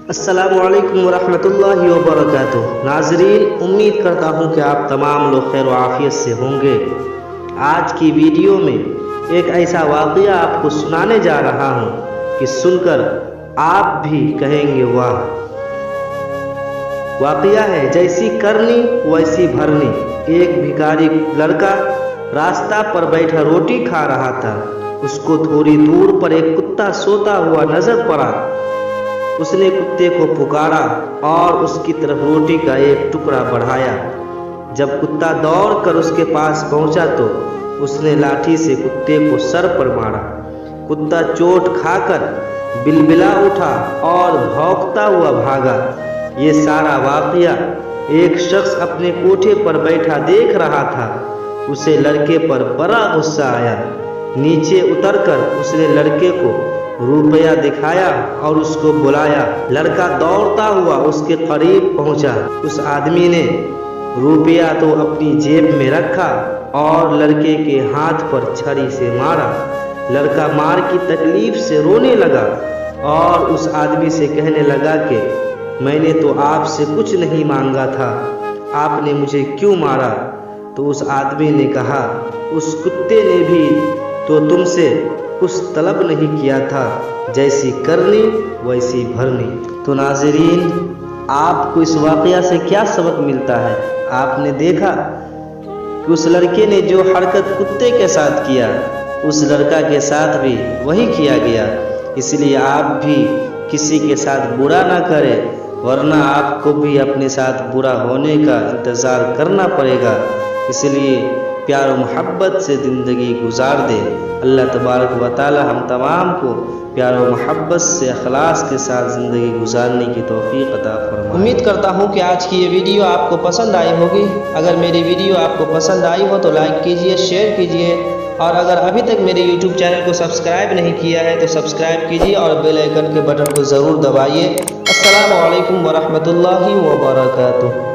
السلام علیکم ورحمۃ اللہ وبرکاتہ۔ ناظرین، امید کرتا ہوں کہ آپ تمام لوگ خیر و عافیت سے ہوں گے۔ آج کی ویڈیو میں ایک ایسا واقعہ آپ کو سنانے جا رہا ہوں کہ سن کر آپ بھی کہیں گے واہ۔ واقعہ ہے جیسی کرنی ویسی بھرنی۔ ایک بھکاری لڑکا راستہ پر بیٹھا روٹی کھا رہا تھا۔ اس کو تھوڑی دور پر ایک کتا سوتا ہوا نظر پڑا۔ اس نے کتے کو پکارا اور اس کی طرف روٹی کا ایک ٹکڑا بڑھایا۔ جب کتا دوڑ کر اس کے پاس پہنچا تو اس نے لاٹھی سے کتے کو سر پر مارا۔ کتا چوٹ کھا کر بلبلا اٹھا اور بھونکتا ہوا بھاگا۔ یہ سارا واقعہ ایک شخص اپنے کوٹھے پر بیٹھا دیکھ رہا تھا۔ اسے لڑکے پر بڑا غصہ آیا۔ نیچے اتر کر اس نے لڑکے کو روپیہ دکھایا اور اس کو بلایا۔ لڑکا دوڑتا ہوا اس کے قریب پہنچا۔ اس آدمی نے روپیہ تو اپنی جیب میں رکھا اور لڑکے کے ہاتھ پر چھری سے مارا۔ لڑکا مار کی تکلیف سے رونے لگا اور اس آدمی سے کہنے لگا کہ میں نے تو آپ سے کچھ نہیں مانگا تھا، آپ نے مجھے کیوں مارا؟ تو اس آدمی نے کہا، اس کتے نے بھی تو تم سے کچھ طلب نہیں کیا تھا، جیسی کرنی ویسی بھرنی۔ تو ناظرین، آپ کو اس واقعہ سے کیا سبق ملتا ہے؟ آپ نے دیکھا کہ اس لڑکے نے جو حرکت کتے کے ساتھ کیا، اس لڑکا کے ساتھ بھی وہی کیا گیا۔ اس لیے آپ بھی کسی کے ساتھ برا نہ کریں، ورنہ آپ کو بھی اپنے ساتھ برا ہونے کا انتظار کرنا پڑے گا۔ اس لیے پیار و محبت سے زندگی گزار دے۔ اللہ تبارک و تعالی ہم تمام کو پیار و محبت سے اخلاص کے ساتھ زندگی گزارنے کی توفیق عطا فرمائے۔ امید کرتا ہوں کہ آج کی یہ ویڈیو آپ کو پسند آئی ہوگی۔ اگر میری ویڈیو آپ کو پسند آئی ہو تو لائک کیجئے، شیئر کیجئے، اور اگر ابھی تک میرے یوٹیوب چینل کو سبسکرائب نہیں کیا ہے تو سبسکرائب کیجئے اور بیل آئیکن کے بٹن کو ضرور دبائیے۔ السلام علیکم ورحمۃ اللہ وبرکاتہ۔